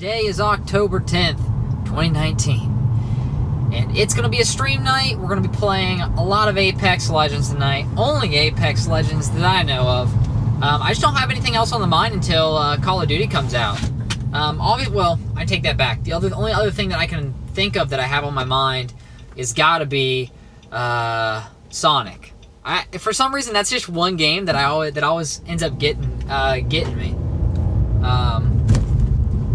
Today is October 10th, 2019. And it's going to be a stream night. We're going to be playing a lot of Apex Legends tonight. Only Apex Legends that I know of. I just don't have anything else on the mind until Call of Duty comes out. Well, I take that back. The only other thing that I can think of that I have on my mind is gotta be Sonic. For some reason, that's just one game that always ends up getting me.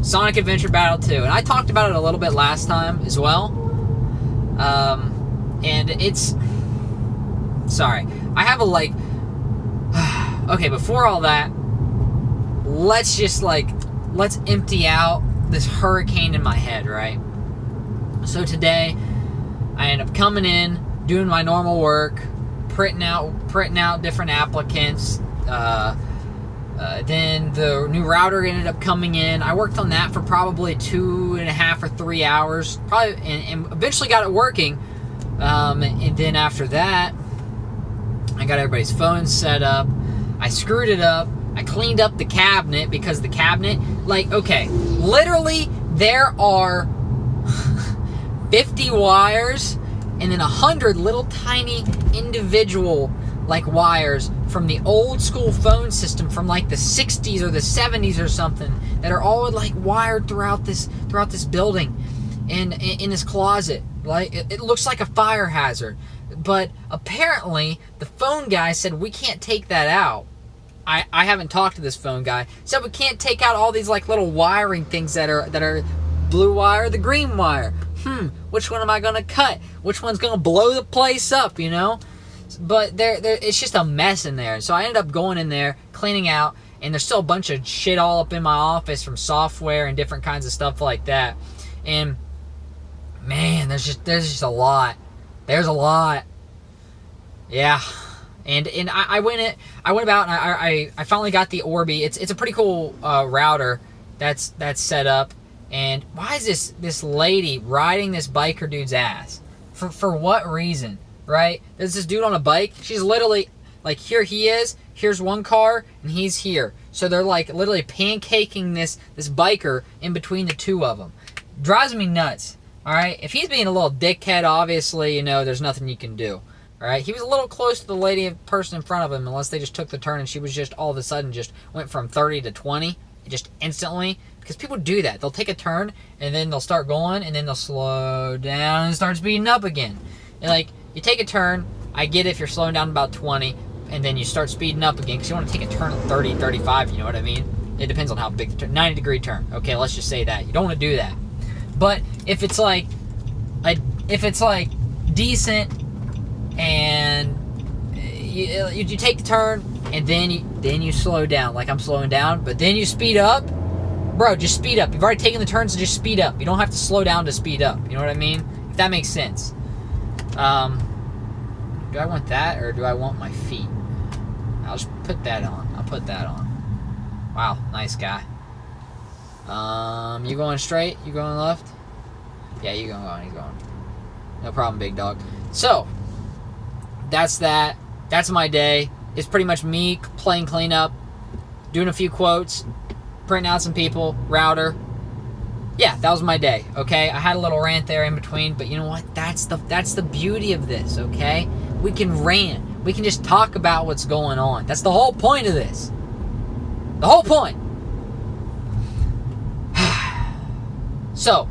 Sonic Adventure Battle 2, and I talked about it a little bit last time as well. And it's sorry, I have a okay. Before all that, let's empty out this hurricane in my head, right? So today, I end up coming in, doing my normal work, printing out different applicants. Then the new router ended up coming in. I worked on that for probably 2.5 or 3 hours, and eventually got it working. And then after that, I got everybody's phones set up. I screwed it up. I cleaned up the cabinet because the cabinet, literally there are 50 wires and then 100 little tiny individual wires from the old school phone system from the 60s or the 70s or something that are all wired throughout this building and in this closet. It looks like a fire hazard, but apparently the phone guy said we can't take that out. I haven't talked to this phone guy. Said we can't take out all these little wiring things that are blue wire, the green wire. Which one am I gonna cut? Which one's gonna blow the place up? But it's just a mess in there. So I ended up going in there, cleaning out, and there's still a bunch of shit all up in my office from software and different kinds of stuff like that. And man, there's just a lot. There's a lot. Yeah. And I went about and I finally got the Orbi. It's a pretty cool router that's set up. And why is this lady riding this biker dude's ass? For what reason? Right? There's this dude on a bike. She's literally here he is. Here's one car and he's here. So they're literally pancaking this biker in between the two of them. Drives me nuts. All right? If he's being a little dickhead, obviously, there's nothing you can do. All right, he was a little close to the person in front of him, unless they just took the turn and she was just all of a sudden just went from 30 to 20, just instantly. Because people do that. They'll take a turn and then they'll start going and then they'll slow down and start speeding up again. And you take a turn, I get it if you're slowing down about 20, and then you start speeding up again because you want to take a turn at 30, 35, you know what I mean? It depends on how big the turn, 90-degree turn. Okay, let's just say that. You don't want to do that. But if it's decent, and you take the turn and then you slow down like I'm slowing down, but then you speed up, bro. Just speed up. You've already taken the turns, so just speed up. You don't have to slow down to speed up. You know what I mean? If that makes sense. Do I want that or do I want my feet? I'll just put that on. I'll put that on. Wow, nice guy. You going straight? You going left? Yeah, you going. He's going. No problem, big dog. So that's that. That's my day. It's pretty much me playing cleanup, doing a few quotes, printing out some people, router. Yeah, that was my day, okay? I had a little rant there in between, but you know what? That's the beauty of this, okay? We can rant. We can just talk about what's going on. That's the whole point of this. The whole point. So,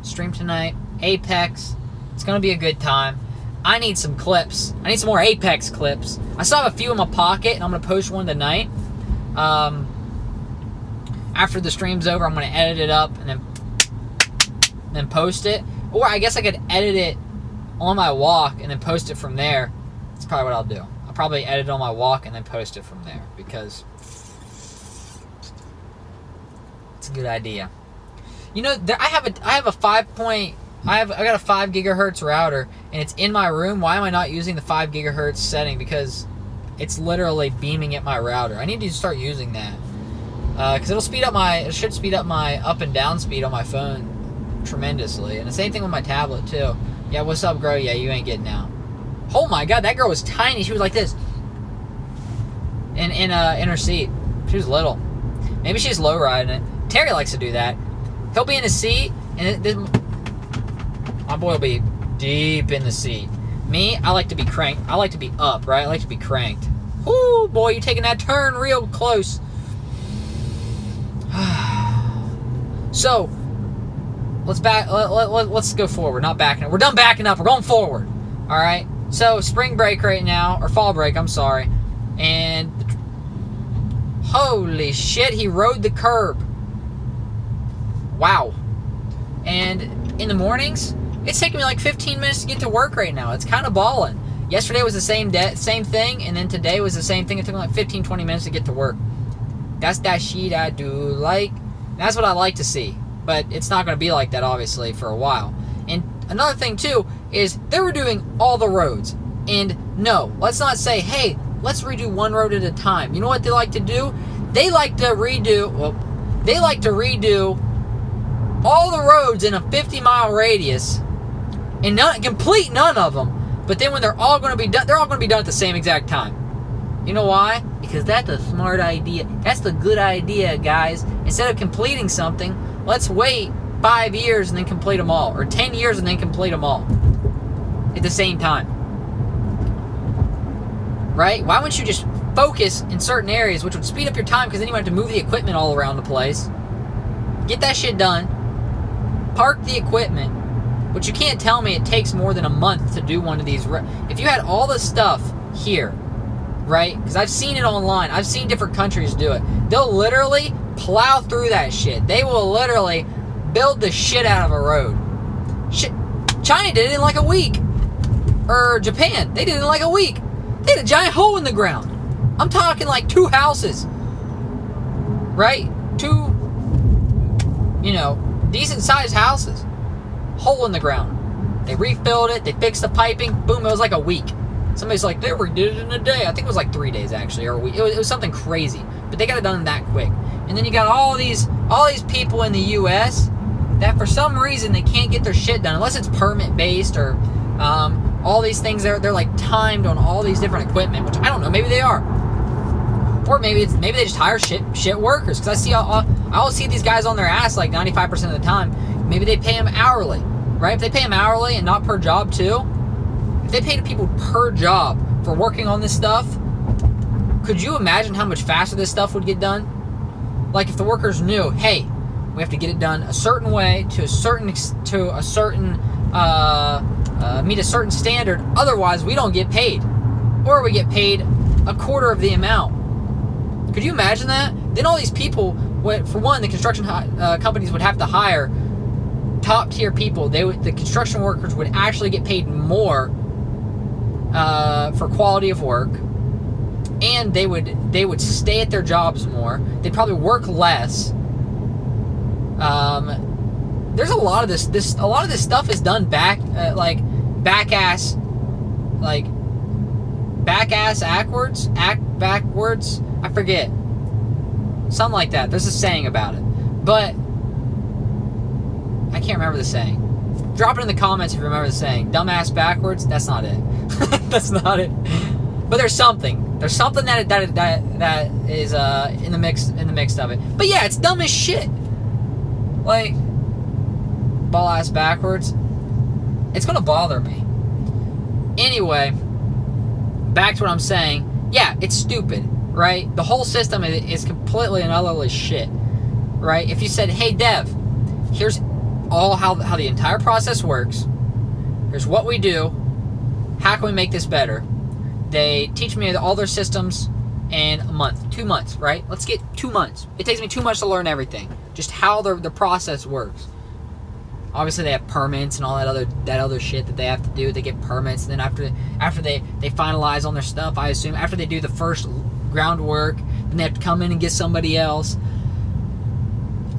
stream tonight, Apex. It's going to be a good time. I need some clips. I need some more Apex clips. I still have a few in my pocket, and I'm going to post one tonight. After the stream's over, I'm going to edit it up and then post it. Or I guess I could edit it on my walk and then post it from there. That's probably what I'll do. I'll probably edit it on my walk and then post it from there because it's a good idea. I got a 5 gigahertz router and it's in my room. Why am I not using the 5 gigahertz setting? Because it's literally beaming at my router. I need to start using that because it should speed up my up and down speed on my phone tremendously. And the same thing with my tablet too. Yeah, what's up, girl? Yeah, you ain't getting out. Oh my god, that girl was tiny. She was like this in her seat. She was little. Maybe she's low riding it. Terry likes to do that. He'll be in the seat, and my boy will be deep in the seat. Me, I like to be cranked. I like to be up, right? I like to be cranked. Whoo, boy, you're taking that turn real close. So, let's go forward. Not backing up. We're done backing up. We're going forward. All right. So, spring break right now, or fall break, I'm sorry. And holy shit, he rode the curb. Wow. And in the mornings, it's taking me like 15 minutes to get to work right now. It's kind of balling. Yesterday was the same thing, and then today was the same thing. It took me like 15, 20 minutes to get to work. That's that shit I do like. That's what I like to see. But it's not going to be like that, obviously, for a while. And another thing, too, is they were doing all the roads. And no, let's not say, hey, let's redo one road at a time. You know what they like to do? They like to redo all the roads in a 50-mile radius and complete none of them. But then when they're all going to be done, they're all going to be done at the same exact time. You know why? Because that's a smart idea. That's the good idea, guys. Instead of completing something, let's wait 5 years and then complete them all. Or 10 years and then complete them all. At the same time. Right? Why wouldn't you just focus in certain areas, which would speed up your time, because then you wouldn't have to move the equipment all around the place. Get that shit done. Park the equipment. But you can't tell me it takes more than a month to do one of these. If you had all this stuff here, right? Because I've seen it online. I've seen different countries do it. They'll literally plow through that shit. They will literally build the shit out of a road. Shit. China did it in like a week. Or Japan. They did it in like a week. They had a giant hole in the ground. I'm talking like 2 houses. Right? 2, decent sized houses. Hole in the ground. They refilled it. They fixed the piping. Boom, it was like a week. Somebody's like, they redid it in a day. I think it was like 3 days, actually, or a week. It was something crazy. But they got it done that quick. And then you got all these people in the U.S. that for some reason they can't get their shit done. Unless it's permit-based or all these things. They're like timed on all these different equipment, which I don't know. Maybe they are. Or maybe they just hire shit workers. Because I always see these guys on their ass like 95% of the time. Maybe they pay them hourly, right? If they pay them hourly and not per job too, if they paid people per job for working on this stuff, could you imagine how much faster this stuff would get done? Like if the workers knew, hey, we have to get it done a certain way to meet a certain standard, otherwise we don't get paid, or we get paid a quarter of the amount. Could you imagine that? Then all these people, for one, the construction companies would have to hire top tier people. The construction workers would actually get paid more for quality of work, and they would stay at their jobs more. They'd probably work less. There's a lot of this. A lot of this stuff is done backwards. I forget. Something like that. There's a saying about it, but I can't remember the saying. Drop it in the comments if you remember the saying. Dumbass backwards? That's not it. That's not it. But there's something. There's something that is in the mix of it. But yeah, it's dumb as shit. Like ball ass backwards. It's gonna bother me. Anyway, back to what I'm saying. Yeah, it's stupid, right? The whole system is completely and utterly shit, right? If you said, hey Dev, here's all how the entire process works. Here's what we do. How can we make this better? They teach me all their systems in a month, 2 months, right? Let's get 2 months. It takes me 2 months to learn everything, just how the process works. Obviously, they have permits and all that other shit that they have to do. They get permits, and then after they finalize on their stuff, I assume after they do the first groundwork, then they have to come in and get somebody else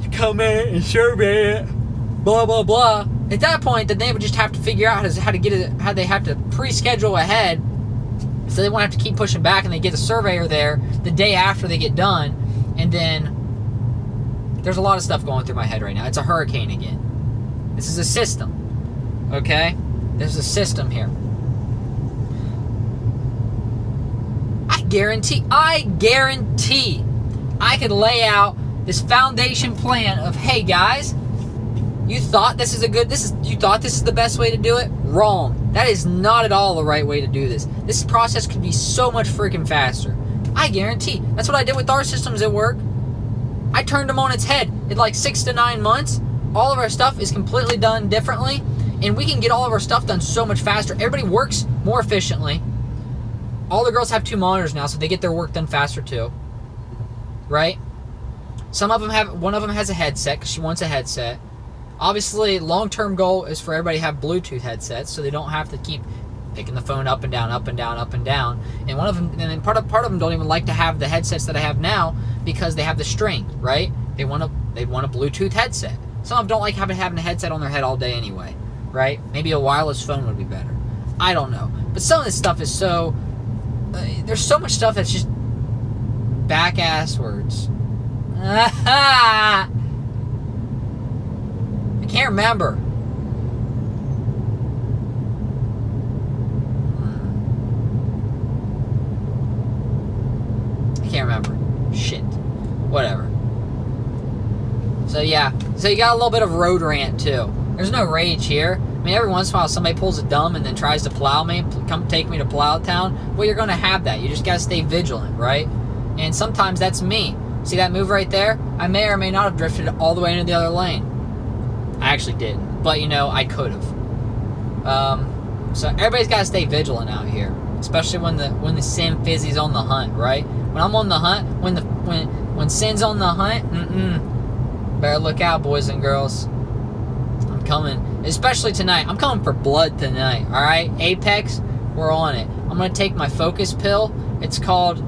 to come in and survey it. Blah blah blah. At that point, then they would just have to figure out how to get it. How they have to pre-schedule ahead, so they won't have to keep pushing back, and they get a surveyor there the day after they get done. And then there's a lot of stuff going through my head right now. It's a hurricane again. This is a system, okay? There's a system here. I guarantee I could lay out this foundation plan of, hey guys, You thought this is the best way to do it? Wrong. That is not at all the right way to do this. This process could be so much freaking faster. I guarantee. That's what I did with our systems at work. I turned them on its head. In like 6 to 9 months, all of our stuff is completely done differently, and we can get all of our stuff done so much faster. Everybody works more efficiently. All the girls have 2 monitors now, so they get their work done faster too. Right? One of them has a headset because she wants a headset. Obviously, long-term goal is for everybody to have Bluetooth headsets, so they don't have to keep picking the phone up and down, up and down, up and down. And one of them, and then part of them don't even like to have the headsets that I have now because they have the string, right? They want a Bluetooth headset. Some of them don't like having a headset on their head all day anyway, right? Maybe a wireless phone would be better. I don't know. But some of this stuff is so... there's so much stuff that's just back-ass words. I can't remember. I can't remember. Shit. Whatever. So yeah. So you got a little bit of road rant too. There's no rage here. I mean, every once in a while somebody pulls a dumb and then tries to plow me, come take me to Plowtown. Well, you're going to have that. You just got to stay vigilant, right? And sometimes that's me. See that move right there? I may or may not have drifted all the way into the other lane. I actually didn't. But, I could have. So everybody's got to stay vigilant out here. Especially when the Sin Fizzy's on the hunt, right? When I'm on the hunt, when Sin's on the hunt, better look out, boys and girls. I'm coming. Especially tonight. I'm coming for blood tonight, alright? Apex, we're on it. I'm going to take my focus pill. It's called...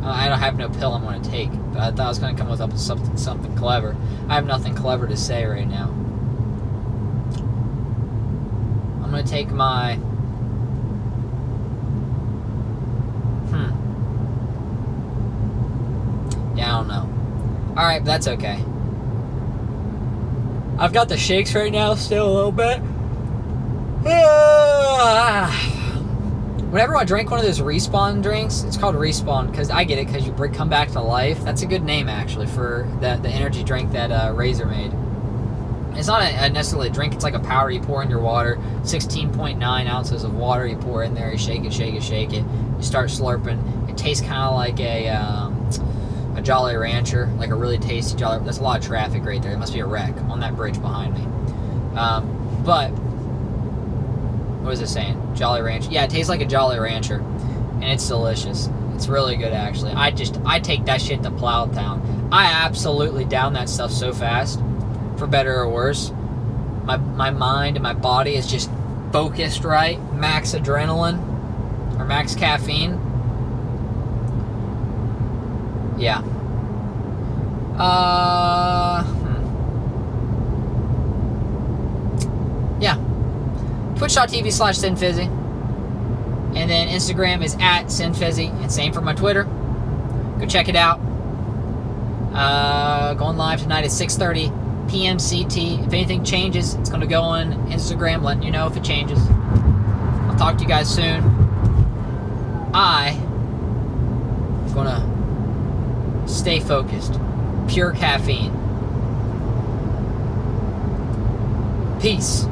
I don't have no pill I'm going to take, but I thought I was going to come up with something clever. I have nothing clever to say right now. I'm going to take my... Yeah, I don't know. Alright, but that's okay. I've got the shakes right now still a little bit. Whenever I drink one of those Respawn drinks, it's called Respawn because I get it because you come back to life. That's a good name actually for the energy drink that Razor made. It's not necessarily a drink, it's like a powder you pour in your water. 16.9 ounces of water you pour in there, you shake it, shake it, shake it. You start slurping. It tastes kind of like a Jolly Rancher, like a really tasty Jolly. There's a lot of traffic right there. There must be a wreck on that bridge behind me. But what was it saying? Jolly Rancher. Yeah, it tastes like a Jolly Rancher, and it's delicious. It's really good, actually. I take that shit to Plowtown. I absolutely down that stuff so fast, for better or worse. My mind and my body is just focused right. Max adrenaline, or max caffeine. Yeah. Yeah. Twitch.tv/SinFizzy. And then Instagram is @SinFizzy. And same for my Twitter. Go check it out. Going live tonight at 6:30 p.m. CT. If anything changes, it's going to go on Instagram, letting you know if it changes. I'll talk to you guys soon. I'm going to stay focused. Pure caffeine. Peace.